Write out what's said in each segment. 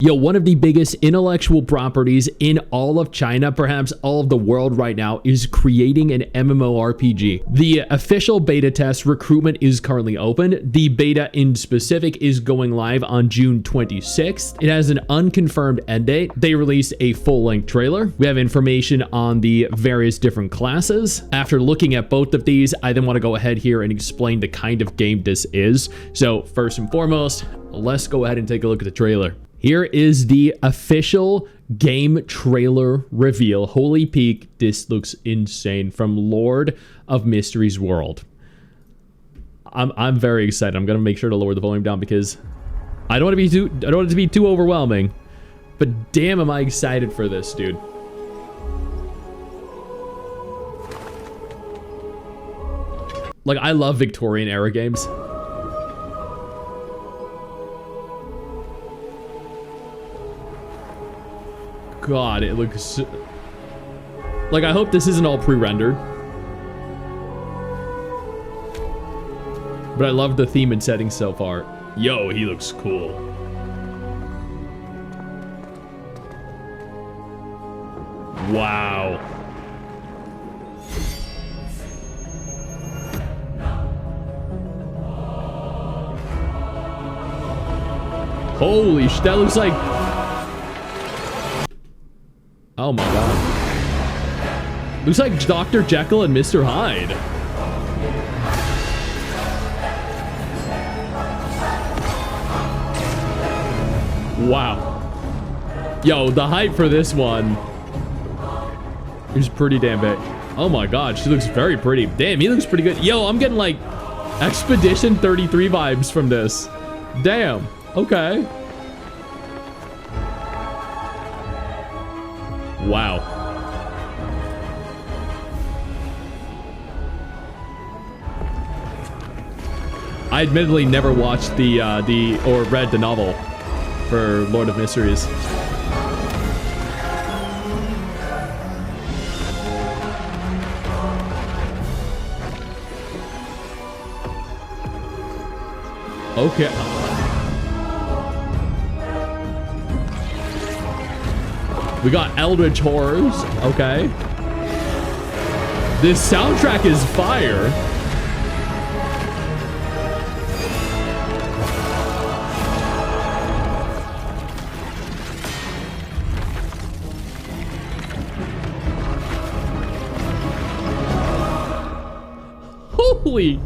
Yo, one of the biggest intellectual properties in all of China, perhaps all of the world right now, is creating an MMORPG. The official beta test recruitment is currently open. The beta in specific is going live on June 26th. It has an unconfirmed end date. They released a full-length trailer. We have information on the various different classes. After looking at both of these, I then want to go ahead here and explain the kind of game this is. So first and foremost, let's go ahead and take a look at the trailer. Here is the official game trailer reveal. Holy peak, this looks insane, from Lord of Mysteries World. I'm very excited. I'm gonna make sure to lower the volume down because I don't want it to be too overwhelming. But damn, am I excited for this, dude. Like, I love Victorian-era games. God, it looks like, I hope this isn't all pre-rendered, but I love the theme and setting so far. Yo, he looks cool. Wow. Holy shit, that looks like, oh my god. Looks like Dr. Jekyll and Mr. Hyde. Wow. Yo, the hype for this one is pretty damn big. Oh my god, she looks very pretty. Damn, he looks pretty good. Yo, I'm getting like Expedition 33 vibes from this. Damn. Okay. Wow. I admittedly never watched or read the novel for Lord of Mysteries. Okay. We got Eldritch Horrors. Okay. This soundtrack is fire. Holy.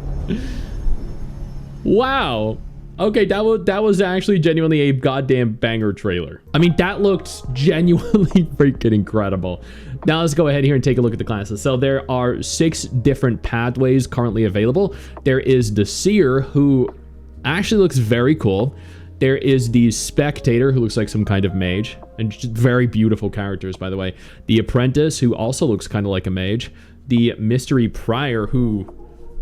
Wow. Okay, that was actually genuinely a goddamn banger trailer. I mean, that looked genuinely freaking incredible. Now let's go ahead here and take a look at the classes. So there are 6 different pathways currently available. There is the Seer, who actually looks very cool. There is the Spectator, who looks like some kind of mage, and just very beautiful characters, by the way. The Apprentice, who also looks kind of like a mage. The Mystery Prior, who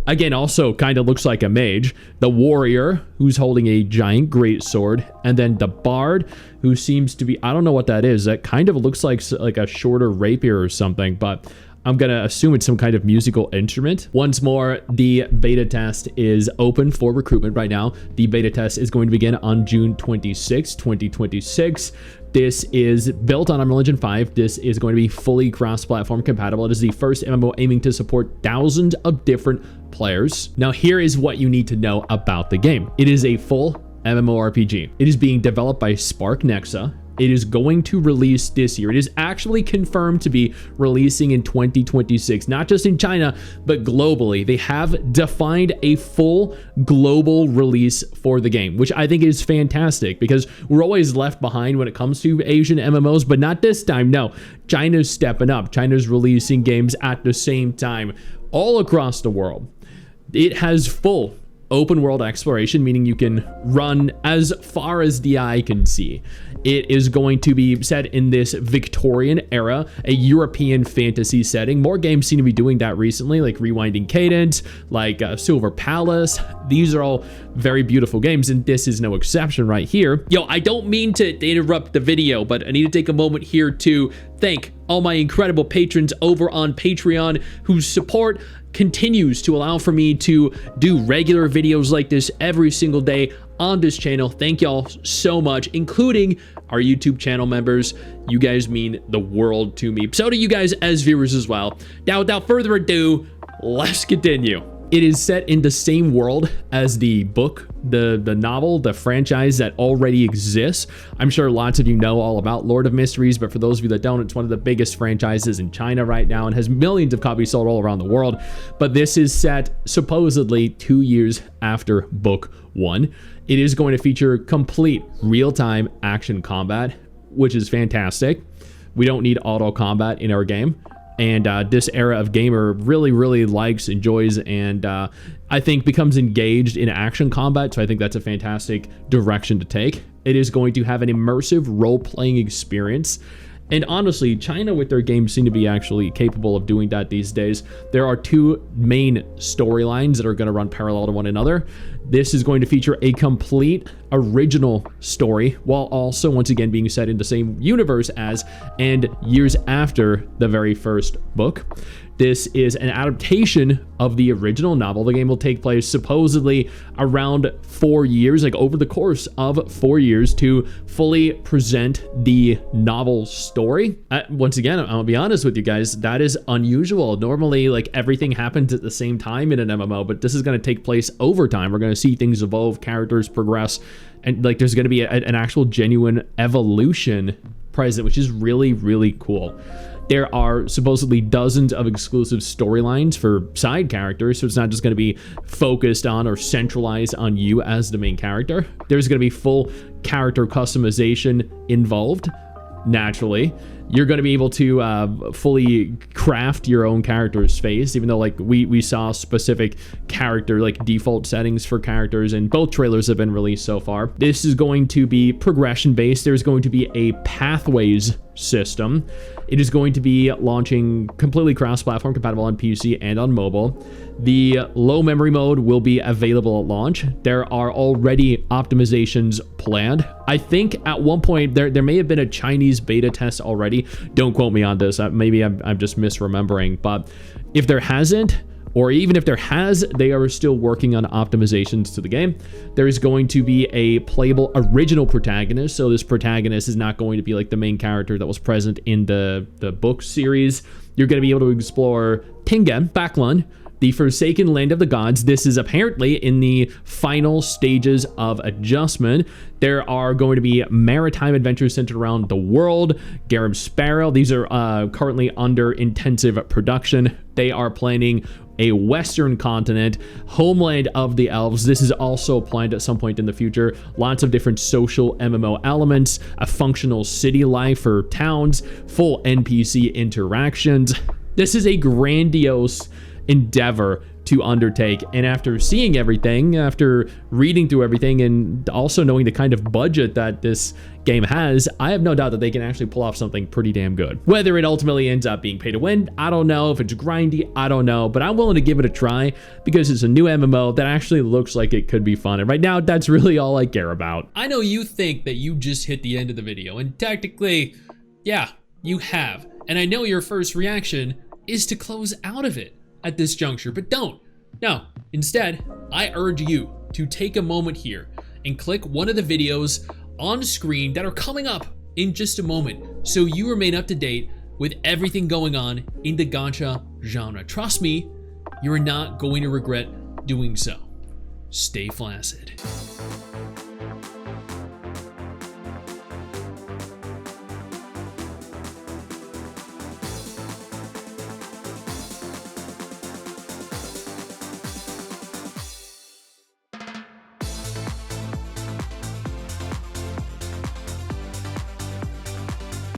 again also kind of looks like a mage. The Warrior, who's holding a giant greatsword, and then the Bard, who seems to be, I don't know what that is. That kind of looks like a shorter rapier or something, but I'm gonna assume it's some kind of musical instrument. Once more, the beta test is open for recruitment right now. The beta test is going to begin on June 26, 2026. This is built on Unreal Engine 5. This is going to be fully cross-platform compatible. It is the first MMO aiming to support thousands of different players. Now, here is what you need to know about the game. It is a full MMORPG. It is being developed by Spark Nexa. It is going to release this year. It is actually confirmed to be releasing in 2026, not just in China, but globally. They have defined a full global release for the game, which I think is fantastic because we're always left behind when it comes to Asian MMOs, but not this time. No, China's stepping up. China's releasing games at the same time all across the world. It has full open world exploration, meaning you can run as far as the eye can see. It is going to be set in this Victorian era, a European fantasy setting. More games seem to be doing that recently, like Rewinding Cadence, like Silver Palace. These are all very beautiful games, and this is no exception right here. Yo, I don't mean to interrupt the video, but I need to take a moment here to thank all my incredible patrons over on Patreon whose support continues to allow for me to do regular videos like this every single day on this channel. Thank y'all so much, including our YouTube channel members. You guys mean the world to me. So do you guys as viewers as well. Now, without further ado, let's continue. It is set in the same world as the book, the novel, the franchise that already exists. I'm sure lots of you know all about Lord of Mysteries, but for those of you that don't, it's one of the biggest franchises in China right now and has millions of copies sold all around the world. But this is set supposedly 2 years after book 1. It is going to feature complete real-time action combat, which is fantastic. We don't need auto combat in our game. And this era of gamer really likes, enjoys, and I think becomes engaged in action combat. So I think that's a fantastic direction to take. It is going to have an immersive role-playing experience. And honestly, China with their games seem to be actually capable of doing that these days. There are 2 main storylines that are going to run parallel to one another. This is going to feature a complete original story, while also once again being set in the same universe as and years after the very first book. This is an adaptation of the original novel. The game will take place supposedly around 4 years, like over the course of 4 years, to fully present the novel story. Once again, I'll be honest with you guys, that is unusual. Normally, like everything happens at the same time in an MMO, but this is going to take place over time. We're going to see things evolve, characters progress, and like there's going to be an actual genuine evolution present, which is really cool. There are supposedly dozens of exclusive storylines for side characters, so it's not just going to be focused on or centralized on you as the main character. There's going to be full character customization involved. Naturally, you're going to be able to fully craft your own character's face, even though like we saw specific character like default settings for characters, and both trailers have been released so far. This is going to be progression based. There's going to be a pathways system. It is going to be launching completely cross-platform compatible on PC and on mobile. The low memory mode will be available at launch. There are already optimizations planned. I think at one point there may have been a Chinese beta test already. Don't quote me on this. Maybe I'm just misremembering. But if there hasn't, or even if there has, they are still working on optimizations to the game. There is going to be a playable original protagonist. So this protagonist is not going to be like the main character that was present in the book series. You're going to be able to explore Tingam, Baklun, the Forsaken Land of the Gods. This is apparently in the final stages of adjustment. There are going to be maritime adventures centered around the world. Garib Sparrow, these are currently under intensive production. They are planning a western continent, homeland of the elves. This is also planned at some point in the future. Lots of different social MMO elements, a functional city life for towns, full NPC interactions. This is a grandiose endeavor to undertake, and after seeing everything, after reading through everything, and also knowing the kind of budget that this game has, I have no doubt that they can actually pull off something pretty damn good. Whether it ultimately ends up being pay to win, I don't know. If it's grindy, I don't know, but I'm willing to give it a try because it's a new MMO that actually looks like it could be fun, and right now that's really all I care about. I know you think that you just hit the end of the video, and technically, yeah, you have, and I know your first reaction is to close out of it at this juncture, but don't. No, instead, I urge you to take a moment here and click one of the videos on screen that are coming up in just a moment so you remain up to date with everything going on in the gacha genre. Trust me, you're not going to regret doing so. Stay flaccid.